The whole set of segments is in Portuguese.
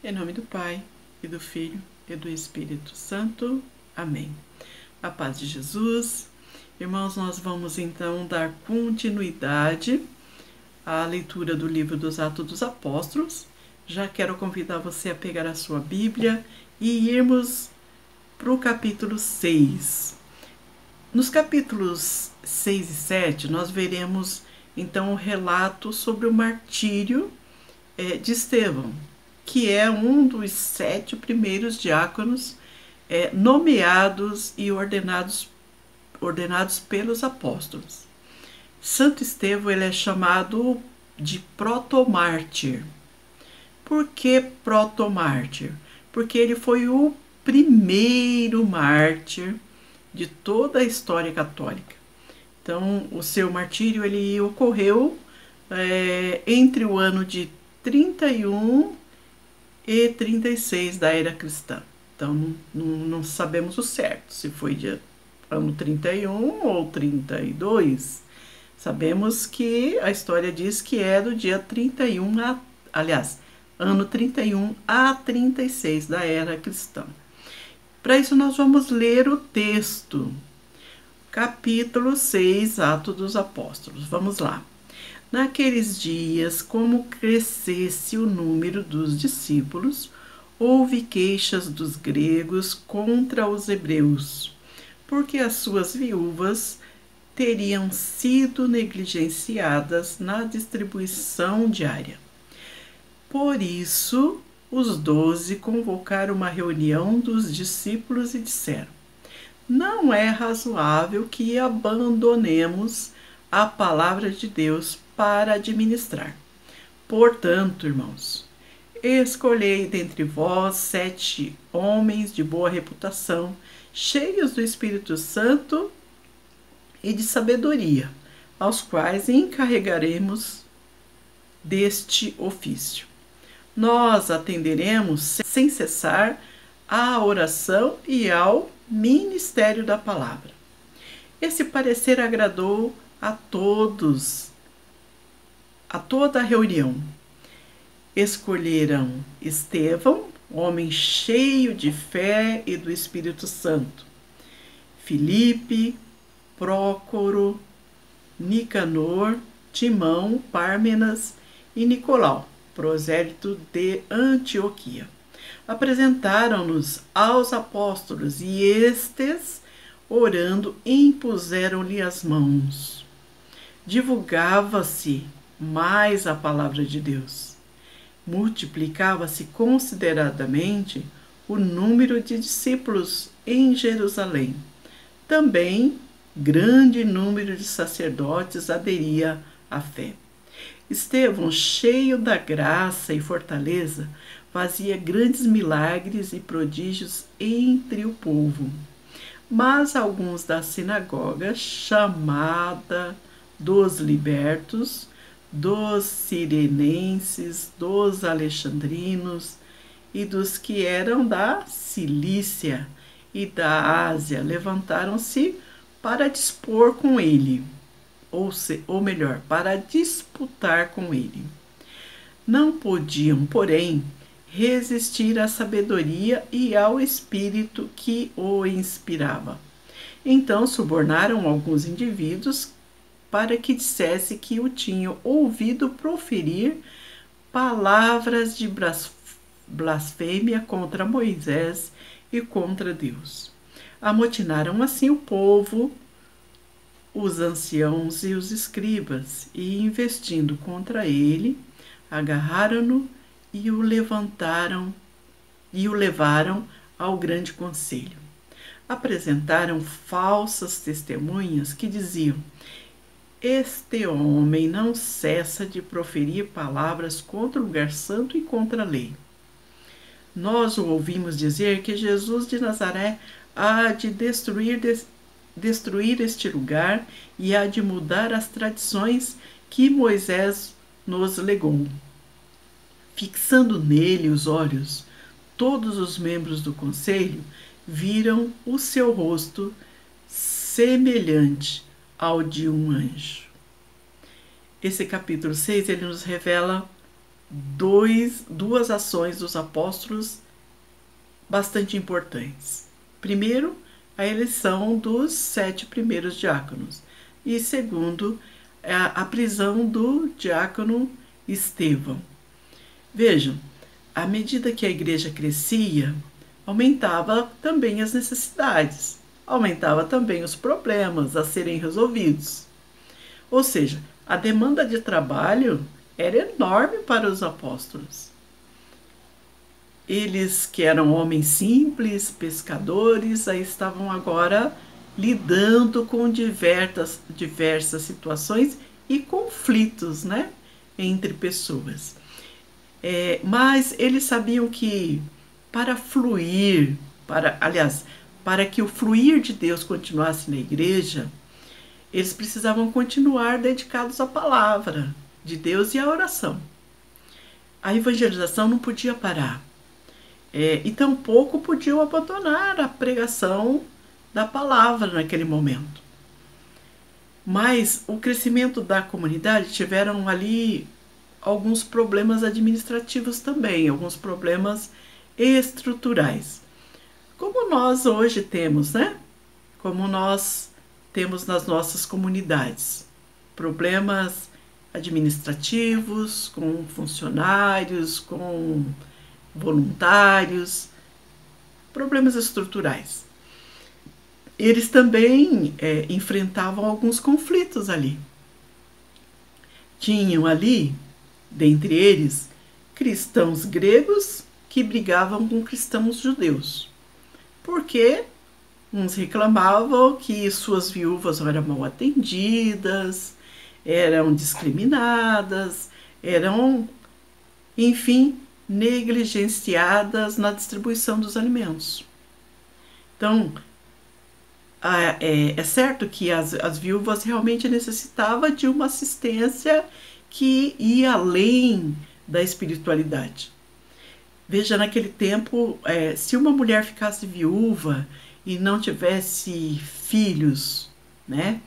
Em nome do Pai, e do Filho, e do Espírito Santo. Amém. A paz de Jesus. Irmãos, nós vamos então dar continuidade à leitura do livro dos Atos dos Apóstolos. Já quero convidar você a pegar a sua Bíblia e irmos para o capítulo 6. Nos capítulos 6 e 7, nós veremos então o relato sobre o martírio de Estevão, que é um dos 7 primeiros diáconos nomeados e ordenados pelos apóstolos. Santo Estevão ele é chamado de protomártir. Por que protomártir? Porque ele foi o primeiro mártir de toda a história católica. Então, o seu martírio ele ocorreu entre o ano de 31 e 36 da era cristã. Então, não sabemos o certo, se foi de ano 31 ou 32. Sabemos que a história diz que é do dia 31 ano 31 a 36 da era cristã. Para isso, nós vamos ler o texto, capítulo 6, Atos dos Apóstolos. Vamos lá. Naqueles dias, como crescesse o número dos discípulos, houve queixas dos gregos contra os hebreus, porque as suas viúvas teriam sido negligenciadas na distribuição diária. Por isso, os 12 convocaram uma reunião dos discípulos e disseram: não é razoável que abandonemos a palavra de Deus para administrar. Portanto, irmãos, escolhei dentre vós 7 homens de boa reputação, cheios do Espírito Santo e de sabedoria, aos quais encarregaremos deste ofício. Nós atenderemos sem cessar à oração e ao ministério da palavra. Esse parecer agradou a toda a reunião. Escolheram Estevão, homem cheio de fé e do Espírito Santo, Filipe, Prócoro, Nicanor, Timão, Pármenas e Nicolau, prosélito de Antioquia. Apresentaram-nos aos apóstolos e estes, orando, impuseram-lhe as mãos. Divulgava-se mais a palavra de Deus. Multiplicava-se consideradamente o número de discípulos em Jerusalém. Também grande número de sacerdotes aderia à fé. Estevão, cheio da graça e fortaleza, fazia grandes milagres e prodígios entre o povo. Mas alguns da sinagoga, chamada dos libertos, dos cirenenses, dos alexandrinos e dos que eram da Cilícia e da Ásia, levantaram-se para dispor com ele, ou melhor, para disputar com ele. Não podiam, porém, resistir à sabedoria e ao espírito que o inspirava. Então subornaram alguns indivíduos para que dissesse que o tinham ouvido proferir palavras de blasfêmia contra Moisés e contra Deus. Amotinaram assim o povo, os anciãos e os escribas, e investindo contra ele, agarraram-no e o levaram ao grande conselho. Apresentaram falsas testemunhas que diziam: este homem não cessa de proferir palavras contra o lugar santo e contra a lei. Nós o ouvimos dizer que Jesus de Nazaré há de destruir este lugar e há de mudar as tradições que Moisés nos legou. Fixando nele os olhos, todos os membros do conselho viram o seu rosto semelhante ao de um anjo. Esse capítulo 6, ele nos revela duas ações dos apóstolos bastante importantes. Primeiro, a eleição dos 7 primeiros diáconos. E segundo, a prisão do diácono Estevão. Vejam, à medida que a igreja crescia, aumentava também as necessidades, aumentava também os problemas a serem resolvidos. Ou seja, a demanda de trabalho era enorme para os apóstolos. Eles, que eram homens simples, pescadores, aí estavam agora lidando com diversas situações e conflitos, né, entre pessoas. Mas eles sabiam que para que o fluir de Deus continuasse na igreja, eles precisavam continuar dedicados à palavra de Deus e à oração. A evangelização não podia parar. E tampouco podiam abandonar a pregação da palavra naquele momento. Mas o crescimento da comunidade tiveram ali alguns problemas administrativos também, alguns problemas estruturais. Como nós hoje temos, né? Como nós temos nas nossas comunidades. Problemas administrativos, com funcionários, com voluntários, problemas estruturais. Eles também enfrentavam alguns conflitos ali. Tinham ali, dentre eles, cristãos gregos que brigavam com cristãos judeus. Porque uns reclamavam que suas viúvas eram mal atendidas, eram discriminadas, eram, enfim, negligenciadas na distribuição dos alimentos. Então, é certo que as viúvas realmente necessitavam de uma assistência que ia além da espiritualidade. Veja, naquele tempo, se uma mulher ficasse viúva e não tivesse filhos, né,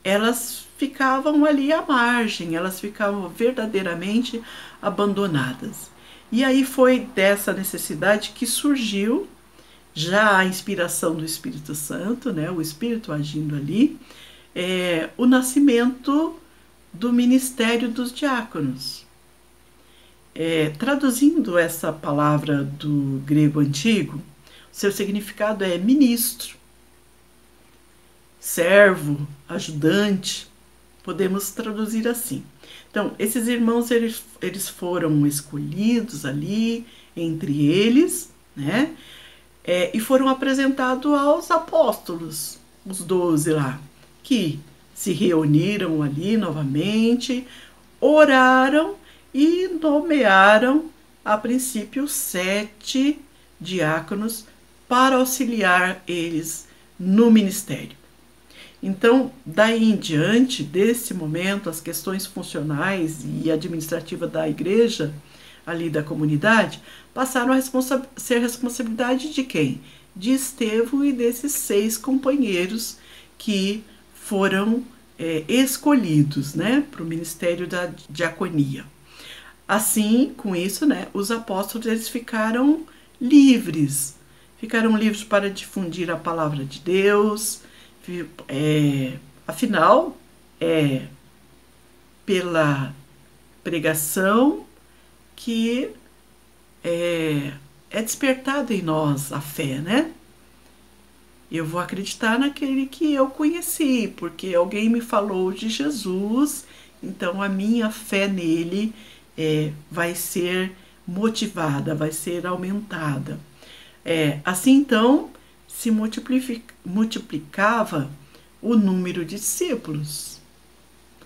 elas ficavam ali à margem, elas ficavam verdadeiramente abandonadas. E aí foi dessa necessidade que surgiu já a inspiração do Espírito Santo, né, o Espírito agindo ali, o nascimento do ministério dos diáconos. Traduzindo essa palavra do grego antigo, seu significado é ministro, servo, ajudante, podemos traduzir assim. Então, esses irmãos, eles foram escolhidos ali, entre eles, né? E foram apresentados aos apóstolos, os 12 lá, que se reuniram ali novamente, oraram e nomearam, a princípio, 7 diáconos para auxiliar eles no ministério. Então, daí em diante, desse momento, as questões funcionais e administrativas da igreja, ali da comunidade, passaram a ser responsabilidade de quem? De Estevão e desses 6 companheiros que foram escolhidos, né, para o ministério da diaconia. Assim, com isso, né, os apóstolos eles ficaram livres para difundir a palavra de Deus. Afinal, pela pregação que é despertada em nós a fé, né? Eu vou acreditar naquele que eu conheci, porque alguém me falou de Jesus, então a minha fé nele vai ser motivada, vai ser aumentada. Assim, então, se multiplicava o número de discípulos.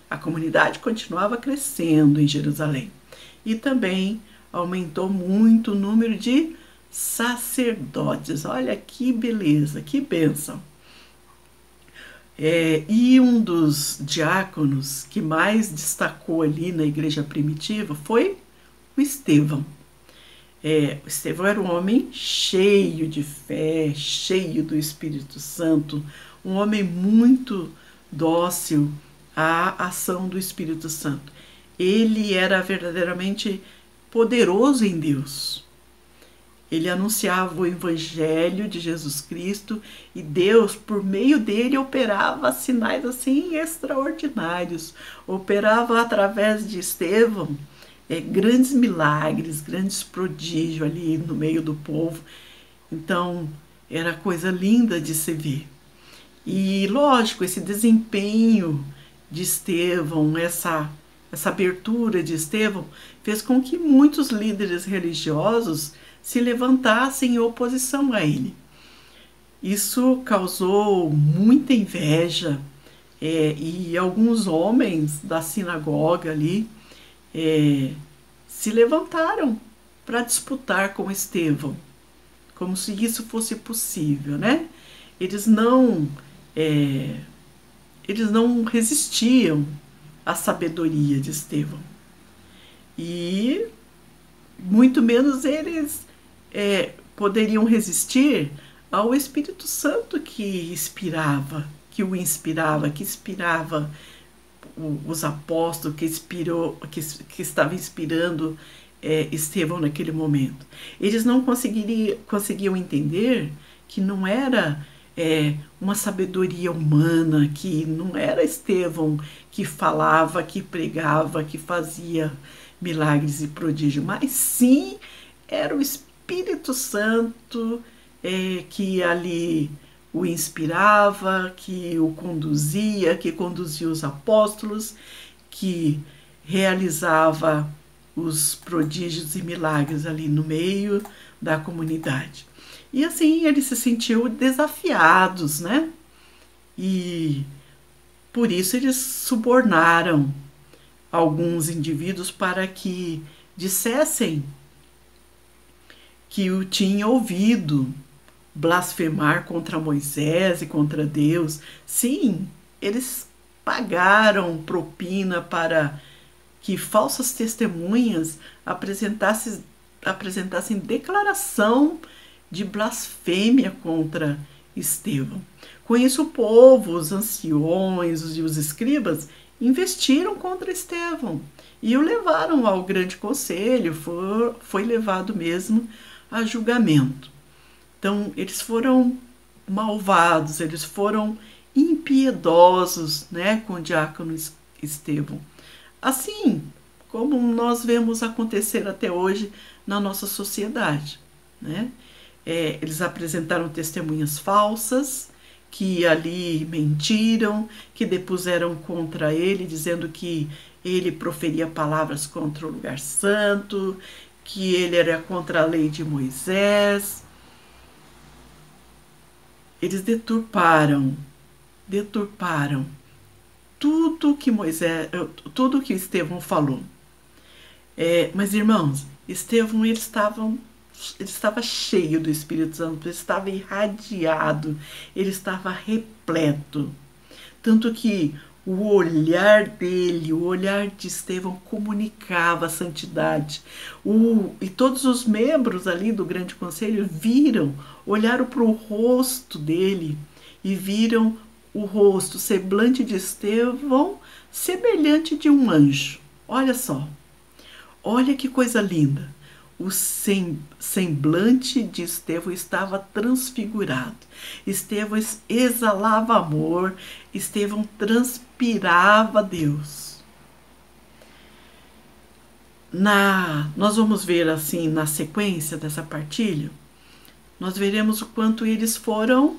A comunidade continuava crescendo em Jerusalém. E também aumentou muito o número de sacerdotes. Olha que beleza, que bênção. E um dos diáconos que mais destacou ali na igreja primitiva foi o Estevão. O Estevão era um homem cheio de fé, cheio do Espírito Santo, um homem muito dócil à ação do Espírito Santo. Ele era verdadeiramente poderoso em Deus. Ele anunciava o evangelho de Jesus Cristo e Deus, por meio dele, operava sinais assim extraordinários. Operava através de Estevão grandes milagres, grandes prodígios ali no meio do povo. Então, era coisa linda de se ver. E, lógico, esse desempenho de Estevão, essa abertura de Estevão, fez com que muitos líderes religiosos se levantassem em oposição a ele. Isso causou muita inveja e alguns homens da sinagoga ali se levantaram para disputar com Estevão, como se isso fosse possível, né? Eles não resistiam à sabedoria de Estevão e muito menos eles poderiam resistir ao Espírito Santo que o inspirava, que inspirava os apóstolos, que estava inspirando Estevão naquele momento. Eles não conseguiam entender que não era uma sabedoria humana, que não era Estevão que falava, que pregava, que fazia milagres e prodígios, mas sim era o Espírito Santo que ali o inspirava, que o conduzia, que conduzia os apóstolos, que realizava os prodígios e milagres ali no meio da comunidade. E assim eles se sentiam desafiados, né? E por isso eles subornaram alguns indivíduos para que dissessem que o tinham ouvido blasfemar contra Moisés e contra Deus. Sim, eles pagaram propina para que falsas testemunhas apresentassem declaração de blasfêmia contra Estevão. Com isso, o povo, os anciões e os escribas investiram contra Estevão e o levaram ao grande conselho, foi levado mesmo a julgamento. Então, eles foram malvados, eles foram impiedosos, né, com o diácono Estevão. Assim como nós vemos acontecer até hoje na nossa sociedade, né? Eles apresentaram testemunhas falsas, que ali mentiram, que depuseram contra ele, dizendo que ele proferia palavras contra o lugar santo, que ele era contra a lei de Moisés. Eles deturparam tudo que Estevão falou. Mas, irmãos, Estevão ele estava cheio do Espírito Santo, ele estava irradiado, ele estava repleto. Tanto que o olhar dele, o olhar de Estevão comunicava a santidade. E todos os membros ali do grande conselho olharam para o rosto dele e viram o rosto, o semblante de Estevão, semelhante de um anjo. Olha só, olha que coisa linda. O semblante de Estevão estava transfigurado. Estevão exalava amor. Estevão transpirava Deus. Nós vamos ver assim, na sequência dessa partilha, nós veremos o quanto eles foram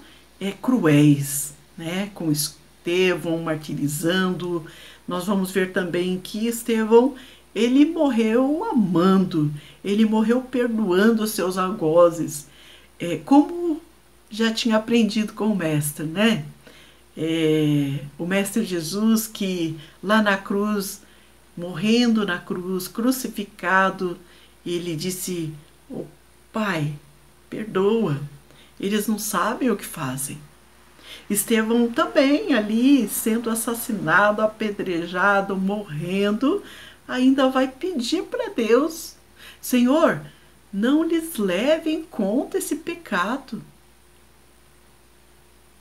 cruéis, né, com Estevão, martirizando. Nós vamos ver também que Estevão, ele morreu amando, ele morreu perdoando os seus algozes, como já tinha aprendido com o Mestre, né? O Mestre Jesus, que lá na cruz, morrendo na cruz, crucificado, ele disse: "Oh, Pai, perdoa, eles não sabem o que fazem." Estevão também ali, sendo assassinado, apedrejado, morrendo, ainda vai pedir para Deus: "Senhor, não lhes leve em conta esse pecado."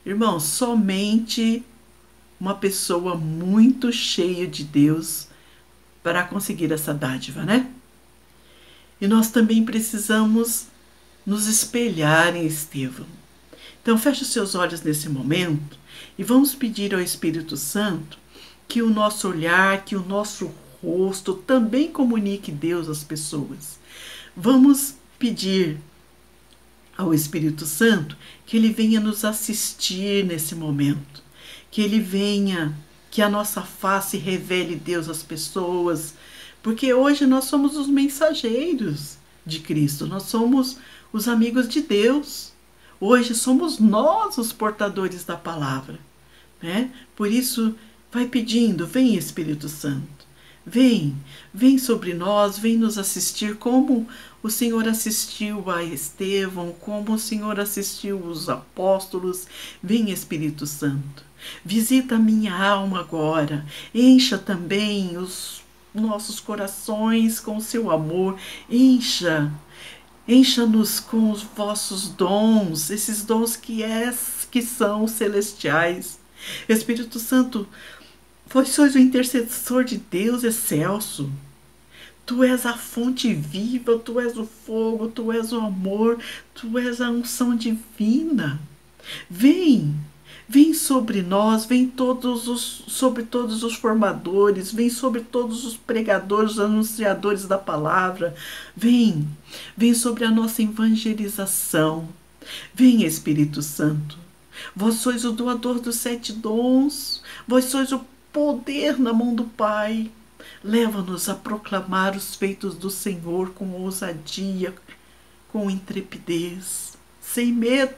Irmãos, somente uma pessoa muito cheia de Deus para conseguir essa dádiva, né? E nós também precisamos nos espelhar em Estevão. Então, feche os seus olhos nesse momento e vamos pedir ao Espírito Santo que o nosso olhar, que o nosso rosto também comunique Deus às pessoas. Vamos pedir ao Espírito Santo que ele venha nos assistir nesse momento, que ele venha, que a nossa face revele Deus às pessoas, porque hoje nós somos os mensageiros de Cristo, nós somos os amigos de Deus. Hoje somos nós os portadores da palavra, né? Por isso, vai pedindo, vem Espírito Santo, vem sobre nós, vem nos assistir como o Senhor assistiu a Estevão, como o Senhor assistiu os apóstolos. Vem Espírito Santo, visita a minha alma agora, encha também os nossos corações com o seu amor, encha-nos com os vossos dons, esses dons que são celestiais. Espírito Santo, vós sois o intercessor de Deus excelso. Tu és a fonte viva, tu és o fogo, tu és o amor, tu és a unção divina. Vem sobre nós, vem sobre todos os formadores, vem sobre todos os pregadores, anunciadores da palavra. Vem sobre a nossa evangelização. Vem, Espírito Santo. Vós sois o doador dos 7 dons, vós sois o poder na mão do Pai. Leva-nos a proclamar os feitos do Senhor com ousadia, com intrepidez, sem medo.